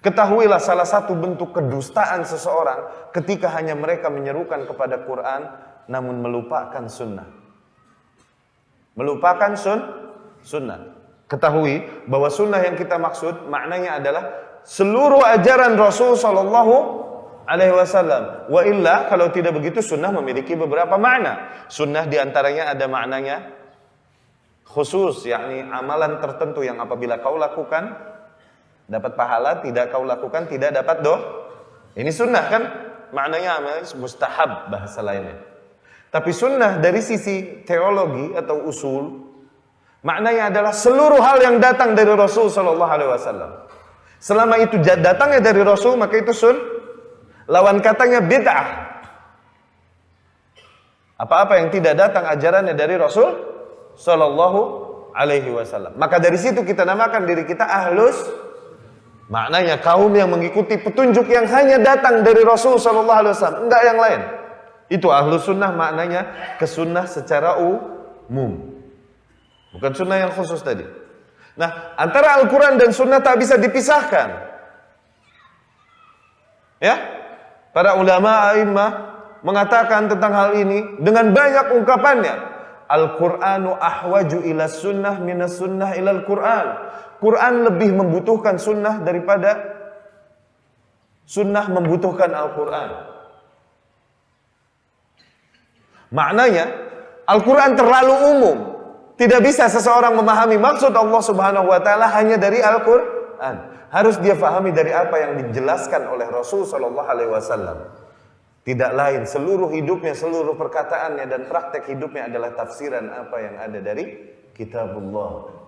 Ketahuilah salah satu bentuk kedustaan seseorang ketika hanya mereka menyerukan kepada Quran namun melupakan sunnah. Melupakan sunnah. Ketahui bahwa sunnah yang kita maksud maknanya adalah seluruh ajaran Rasul sallallahu alaihi wasallam. Wa illa kalau tidak begitu sunnah memiliki beberapa makna. Sunnah diantaranya ada maknanya khusus, yakni amalan tertentu yang apabila kau lakukan dapat pahala, tidak kau lakukan tidak dapat Ini sunnah kan? Maknanya mustahab bahasa lainnya. Tapi sunnah dari sisi teologi atau usul, maknanya adalah seluruh hal yang datang dari Rasul sallallahu alaihi wasallam. Selama itu datangnya dari Rasul, maka itu lawan katanya bid'ah. Apa-apa yang tidak datang ajarannya dari Rasul sallallahu alaihi wasallam. Maka dari situ kita namakan diri kita ahlus. Maknanya kaum yang mengikuti petunjuk yang hanya datang dari Rasul sallallahu alaihi wasallam, enggak yang lain. Itu ahlus sunnah, maknanya kesunnah secara umum. Bukan sunnah yang khusus tadi. Nah, antara Al-Quran dan sunnah tak bisa dipisahkan. Ya, para ulama a'immah mengatakan tentang hal ini dengan banyak ungkapannya. Al-Qur'anu ahwaju ila sunnah minas sunnah ilal Qur'an. Quran lebih membutuhkan sunnah daripada sunnah membutuhkan Al-Quran. Maknanya Al-Quran terlalu umum. Tidak bisa seseorang memahami maksud Allah Subhanahu wa taala hanya dari Al-Quran. Harus dia fahami dari apa yang dijelaskan oleh Rasul sallallahu alaihi wasallam. Tidak lain, seluruh hidupnya, seluruh perkataannya dan praktek hidupnya adalah tafsiran apa yang ada dari Kitabullah.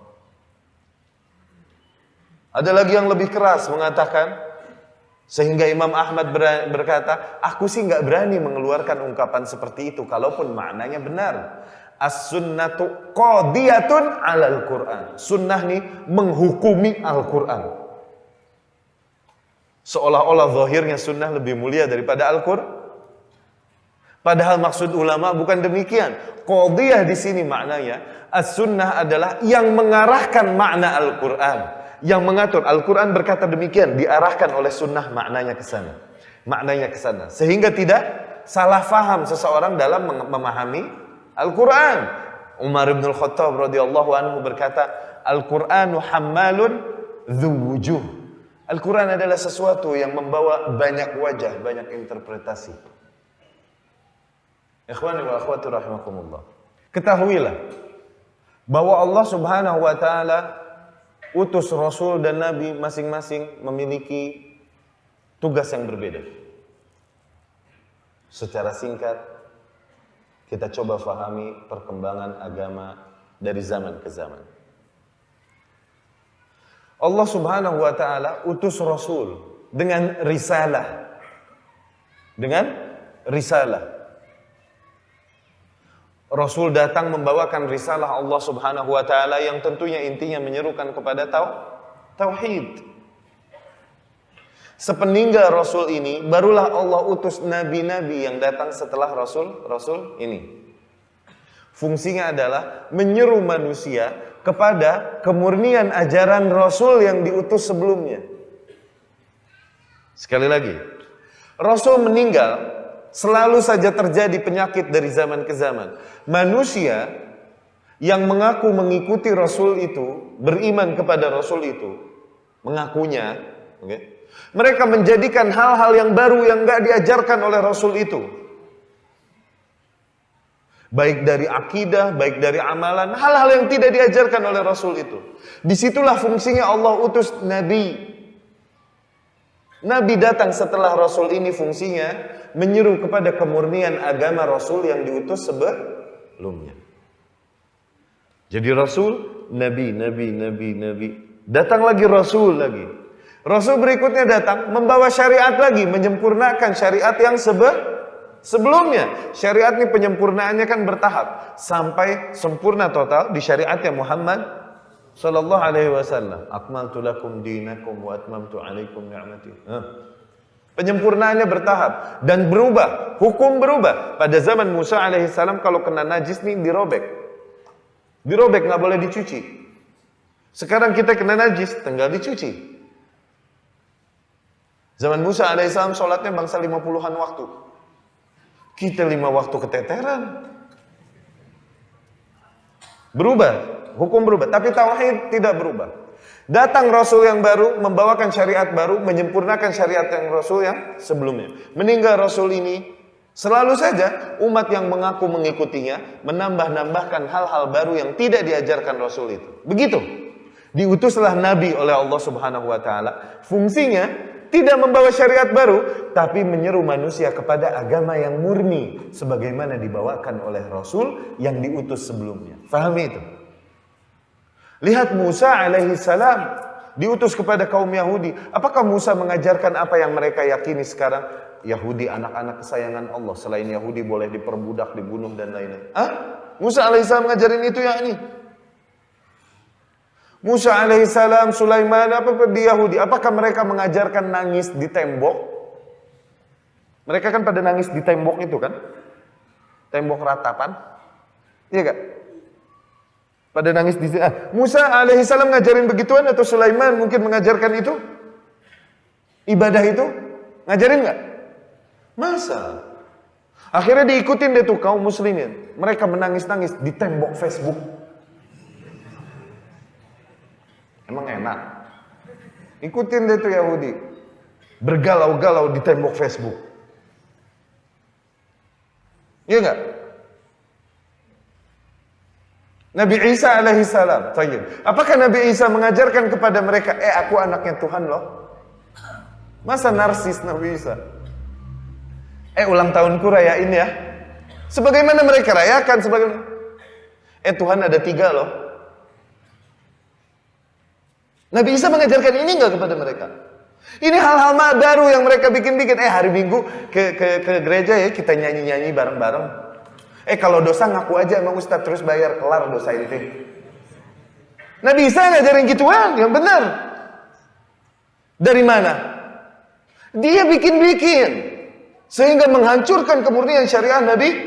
Ada lagi yang lebih keras mengatakan, sehingga Imam Ahmad berkata, aku sih nggak berani mengeluarkan ungkapan seperti itu kalaupun maknanya benar. As-sunnatu qadiyatun 'alal Qur'an. Sunnah nih menghukumi Al-Quran. Seolah-olah zahirnya sunnah lebih mulia daripada Al-Quran. Padahal maksud ulama bukan demikian. Qadiyah di sini maknanya as-sunnah adalah yang mengarahkan makna Al-Quran. Yang mengatur. Al-Quran berkata demikian, diarahkan oleh sunnah maknanya ke sana. Maknanya ke sana. Sehingga tidak salah faham seseorang dalam memahami Al-Quran. Umar bin Al-Khattab radhiyallahu anhu berkata, Al-Quranu hammalun dzu wujuh. Al-Quran adalah sesuatu yang membawa banyak wajah, banyak interpretasi. Ikhwani wa akhwati rahimakumullah. Ketahuilah bahwa Allah Subhanahu wa taala utus Rasul dan Nabi masing-masing memiliki tugas yang berbeda. Secara singkat, kita coba fahami perkembangan agama dari zaman ke zaman. Allah Subhanahu wa taala utus Rasul dengan risalah. Dengan risalah. Rasul datang membawakan risalah Allah Subhanahu wa taala yang tentunya intinya menyerukan kepada tauhid. Sepeninggal Rasul ini barulah Allah utus nabi-nabi yang datang setelah Rasul ini. Fungsinya adalah menyeru manusia kepada kemurnian ajaran Rasul yang diutus sebelumnya. Sekali lagi, Rasul meninggal, selalu saja terjadi penyakit dari zaman ke zaman. Manusia yang mengaku mengikuti Rasul itu, beriman kepada Rasul itu, mengakunya, mereka menjadikan hal-hal yang baru yang enggak diajarkan oleh Rasul itu. Baik dari akidah, baik dari amalan, hal-hal yang tidak diajarkan oleh Rasul itu. Disitulah fungsinya Allah utus Nabi. Nabi datang setelah Rasul ini fungsinya menyeru kepada kemurnian agama Rasul yang diutus sebelumnya. Jadi Rasul, Nabi. Datang lagi Rasul lagi. Rasul berikutnya datang membawa syariat lagi, menyempurnakan syariat yang sebelumnya. Syariat ini penyempurnaannya kan bertahap sampai sempurna total di syariatnya Muhammad sallallahu alaihi wasallam. Akmaltu lakum dinakum wa atmamtu alaikum ni'mati. Penyempurnaannya bertahap dan berubah, hukum berubah. Pada zaman Musa alaihi salam kalau kena najis nih dirobek. Dirobek, nggak boleh dicuci. Sekarang kita kena najis, tinggal dicuci. Zaman Musa alaihissalam sholatnya bangsa 50-an waktu. Kita 5 waktu keteteran. Berubah, hukum berubah, tapi tauhid tidak berubah. Datang Rasul yang baru, membawakan syariat baru, menyempurnakan syariat yang Rasul yang sebelumnya. Meninggal Rasul ini, selalu saja umat yang mengaku mengikutinya menambah-nambahkan hal-hal baru yang tidak diajarkan Rasul itu. Begitu. Diutuslah Nabi oleh Allah Subhanahu wa taala. Fungsinya tidak membawa syariat baru, tapi menyeru manusia kepada agama yang murni sebagaimana dibawakan oleh Rasul yang diutus sebelumnya. Fahami itu? Lihat Musa alaihi salam diutus kepada kaum Yahudi. Apakah Musa mengajarkan apa yang mereka yakini sekarang? Yahudi anak-anak kesayangan Allah. Selain Yahudi boleh diperbudak, dibunuh dan lain-lain. Musa alaihi salam ngajarin itu ya ini. Musa alaihissalam, Sulaiman, apa di Yahudi? Apakah mereka mengajarkan nangis di tembok? Mereka kan pada nangis di tembok itu kan? Tembok ratapan. Iya gak? Pada nangis di sini. Musa alaihissalam ngajarin begituan atau Sulaiman mungkin mengajarkan itu? Ibadah itu? Ngajarin gak? Masa? Akhirnya diikutin deh tuh kaum muslimin. Mereka menangis-nangis di tembok Facebook. Emang enak? Ikutin deh tuh Yahudi. Bergalau-galau di tembok Facebook. Iya enggak? Nabi Isa alaihissalam. Apakah Nabi Isa mengajarkan kepada mereka, aku anaknya Tuhan loh? Masa narsis Nabi Isa? Ulang tahunku rayain ya. Sebagaimana mereka rayakan. Tuhan ada 3 loh. Nabi Isa mengajarkan ini enggak kepada mereka? Ini hal-hal baru yang mereka bikin-bikin. Hari Minggu ke gereja ya, kita nyanyi-nyanyi bareng-bareng. Kalau dosa ngaku aja emang Ustaz, terus bayar, kelar dosa itu. Nabi Isa ngajarin gituan, yang benar. Dari mana? Dia bikin-bikin. Sehingga menghancurkan kemurnian syariah Nabi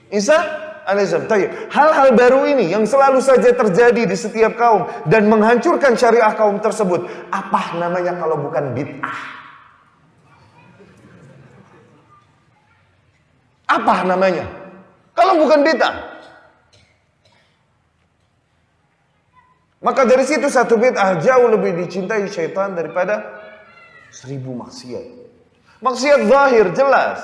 Isa alaihissalam. Hal-hal baru ini yang selalu saja terjadi di setiap kaum dan menghancurkan syariah kaum tersebut, apa namanya kalau bukan bid'ah? Apa namanya kalau bukan bid'ah? Maka dari situ satu bid'ah jauh lebih dicintai syaitan daripada 1000 maksiat. Maksiat zahir jelas.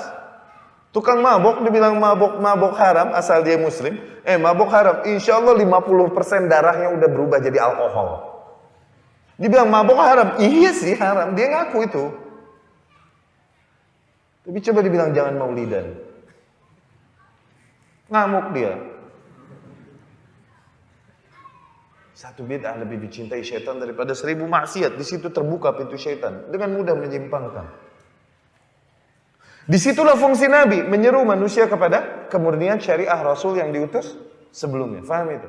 Tukang mabok dibilang mabok haram asal dia muslim. Mabok haram, insya Allah 50% darahnya udah berubah jadi alkohol. Dibilang mabok haram, iya sih haram, dia ngaku itu. Tapi coba dibilang jangan maulidan, ngamuk dia. Satu bid'ah lebih dicintai syaitan daripada 1000 maksiat. Di situ terbuka pintu syaitan dengan mudah menyimpangkan. Disitulah fungsi Nabi, menyeru manusia kepada kemurnian syariah Rasul yang diutus sebelumnya. Faham itu?